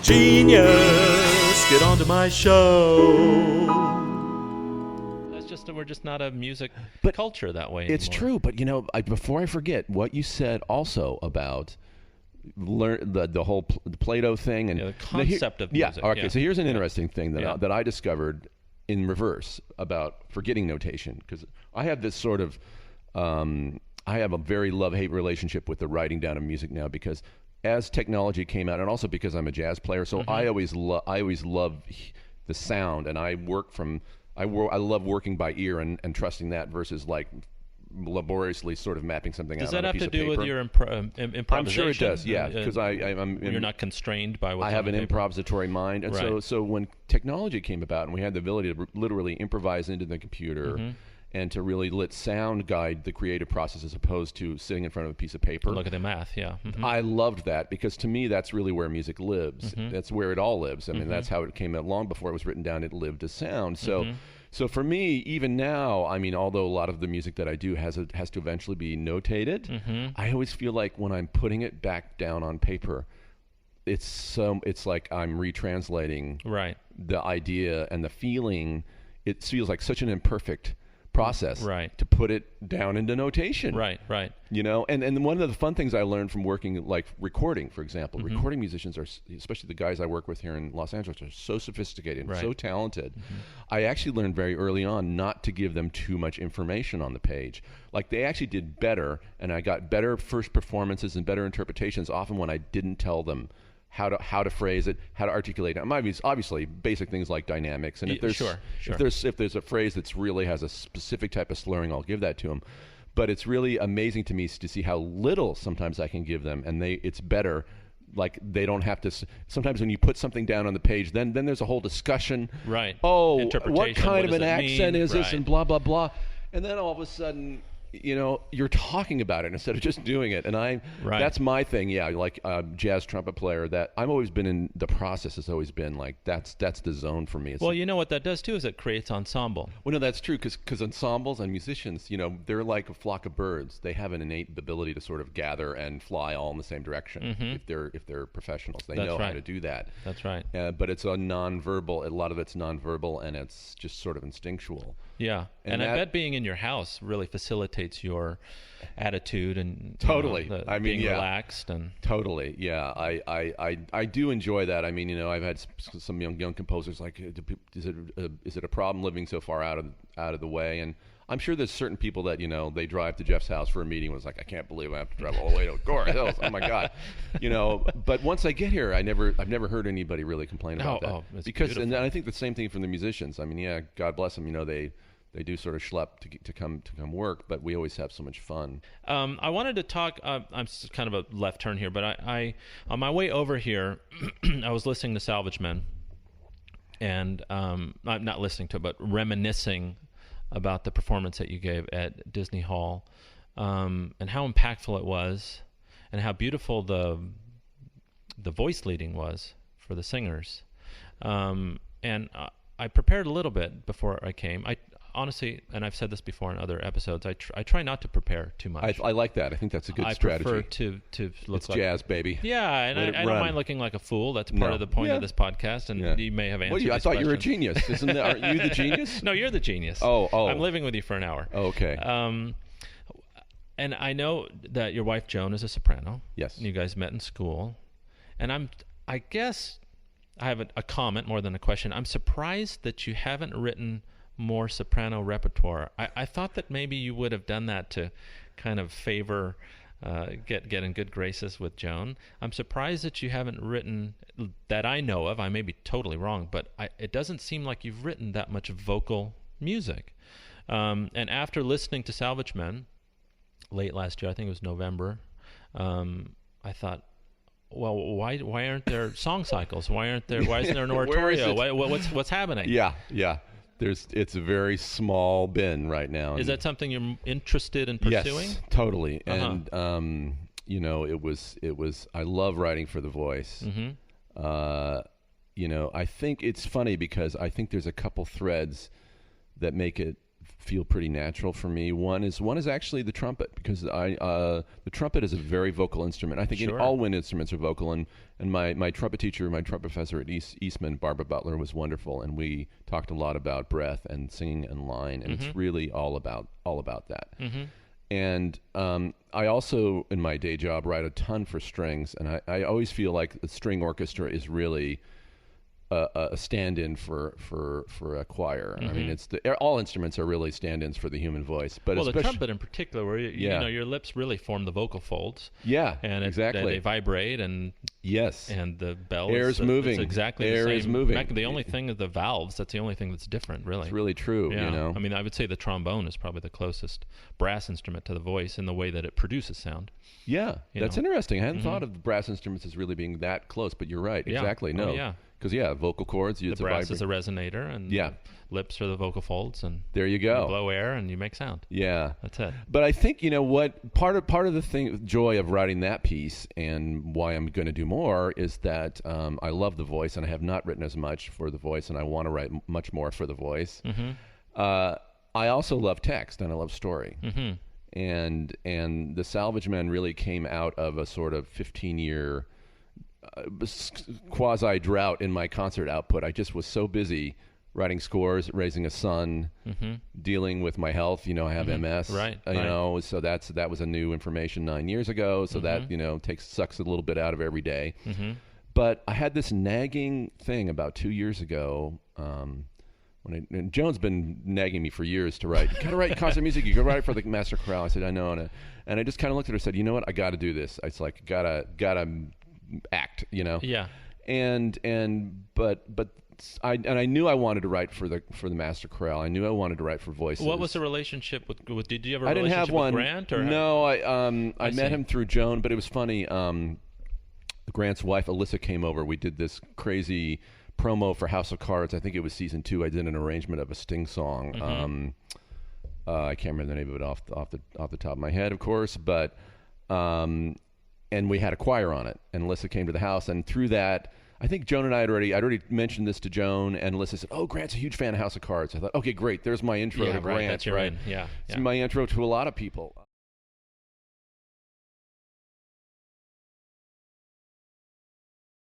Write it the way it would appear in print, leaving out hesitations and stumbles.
Genius, get onto my show. That's just we're just not a music culture that way It's anymore. true, but before I forget, what you said also about the whole Plato thing and the concept of music. Yeah. Okay. So here's an interesting thing that I discovered in reverse about forgetting notation, because I have this sort of I have a very love-hate relationship with the writing down of music now, because as technology came out, and also because I'm a jazz player, so I always love the sound, and I love working by ear and trusting that versus like laboriously sort of mapping something Does out that on a have piece to of do paper. with your improvisation? I'm sure it does, yeah, because you're not constrained by what's I have on an the paper. improvisatory mind, and Right. so when technology came about and we had the ability to literally improvise into the computer and to really let sound guide the creative process as opposed to sitting in front of a piece of paper. Look at the math, yeah. I loved that, because to me that's really where music lives. That's where it all lives. I mean, that's how it came out. Long before it was written down, it lived as sound. So for me, even now, I mean, although a lot of the music that I do has to eventually be notated, I always feel like when I'm putting it back down on paper, it's like I'm retranslating the idea and the feeling. It feels like such an imperfect process to put it down into notation. Right. You know, and one of the fun things I learned from working, like recording, for example, recording musicians are, especially the guys I work with here in Los Angeles, are so sophisticated and so talented. I actually learned very early on not to give them too much information on the page. Like, they actually did better, and I got better first performances and better interpretations often when I didn't tell them how to phrase it, how to articulate it. Obviously, basic things like dynamics, and if there's a phrase that really has a specific type of slurring, I'll give that to them. But it's really amazing to me to see how little sometimes I can give them, and it's better. Like, they don't have to. Sometimes when you put something down on the page, then there's a whole discussion. Right. Oh, what kind of an accent is this, Right. and blah blah blah, and then all of a sudden, you know, you're talking about it instead of just doing it. And that's my thing. Yeah, like a jazz trumpet player, that I've always been in the process has always been like, that's the zone for me. Well, you know what that does too is it creates ensemble. Well, no, that's true, because ensembles and musicians, you know, they're like a flock of birds. They have an innate ability to sort of gather and fly all in the same direction. If they're professionals, they know how to do that. That's right. But it's a nonverbal. A lot of it's nonverbal, and it's just sort of instinctual. Yeah, and I bet being in your house really facilitates your attitude and totally. Being relaxed and totally. Yeah, I do enjoy that. I mean, you know, I've had some young composers like, is it a problem living so far out of the way? And I'm sure there's certain people that, you know, they drive to Jeff's house for a meeting, was like, I can't believe I have to drive all the way to Agoura Hills. Oh my God, you know. But once I get here, I've never heard anybody really complain about that. It's because beautiful. And then I think the same thing from the musicians. I mean, yeah, God bless them. You know, they do sort of schlep to come work, but we always have so much fun. I wanted to talk. I'm kind of a left turn here, but I on my way over here, I was listening to Salvage Men, and I'm not listening to it, but reminiscing about the performance that you gave at Disney Hall, and how impactful it was, and how beautiful the voice leading was for the singers. And I prepared a little bit before I came. I honestly, and I've said this before in other episodes, I try not to prepare too much. I like that. I think that's a good strategy. I prefer to look it's like jazz, baby. Yeah, and I don't mind looking like a fool. That's part of the point of this podcast, and you may have answered I these thought you were a questions. genius. Aren't you the genius? No, you're the genius. Oh. I'm living with you for an hour. Oh, okay. And I know that your wife Joan is a soprano. Yes. You guys met in school, and I guess I have a comment more than a question. I'm surprised that you haven't written more soprano repertoire. I thought that maybe you would have done that to kind of favor, get in good graces with Joan. I'm surprised that you haven't written, that I know of. I may be totally wrong, but it doesn't seem like you've written that much vocal music. And after listening to Salvage Men late last year, I think it was November, I thought, well, why aren't there song cycles? Why isn't there an oratorio? What's happening? Yeah. It's a very small bin right now. Is that something you're interested in pursuing? Yes, totally. And you know, it was. I love writing for the voice. You know, I think it's funny because I think there's a couple threads that make it feel pretty natural for me. One is actually the trumpet, because the trumpet is a very vocal instrument. I think all wind instruments are vocal, and my trumpet teacher, my trumpet professor at Eastman, Barbara Butler, was wonderful, and we talked a lot about breath and singing and line, and it's really all about that. And I also, in my day job, write a ton for strings, and I always feel like the string orchestra is really a stand-in for a choir. I mean, all instruments are really stand-ins for the human voice, but the trumpet in particular, where you know your lips really form the vocal folds. Yeah, and exactly. They vibrate, and and the bell is moving. It's exactly air the same. is moving. The only thing is the valves. That's the only thing that's different, really. It's really true. Yeah. You know, I mean, I would say the trombone is probably the closest brass instrument to the voice in the way that it produces sound. Yeah, that's interesting. I hadn't thought of brass instruments as really being that close, but you're right. Yeah. Exactly. No. Oh, yeah. Because vocal cords. The brass is a resonator, and lips are the vocal folds, and there you go. You blow air and you make sound. Yeah, that's it. But I think what part of the joy of writing that piece, and why I'm going to do more, is that I love the voice, and I have not written as much for the voice, and I want to write much more for the voice. I also love text, and I love story. And the Salvage Men really came out of a sort of 15-year quasi drought in my concert output. I just was so busy writing scores, raising a son, dealing with my health. I have MS. Right. So that was a new information 9 years ago. So that sucks a little bit out of every day. But I had this nagging thing about 2 years ago. And Joan's been nagging me for years to write. You gotta write concert music. You gotta write it for the master chorale. I said, I know, and I just kind of looked at her and said, you know what? I got to do this. It's like gotta act. Yeah. But I knew I wanted to write for the master chorale. I knew I wanted to write for voices. What was the relationship with did you ever? I didn't have one. With Grant, or no, I met him through Joan, but it was funny. Grant's wife Alyssa came over. We did this crazy promo for House of Cards. I think it was season 2. I did an arrangement of a Sting song. I can't remember the name of it off the top of my head, of course, but and we had a choir on it, and Alyssa came to the house, and through that, I think Joan and I'd already mentioned this to Joan, and Alyssa said, "Oh, Grant's a huge fan of House of Cards." I thought, okay, great. There's my intro to Grant. That's your right? Yeah. It's my intro to a lot of people.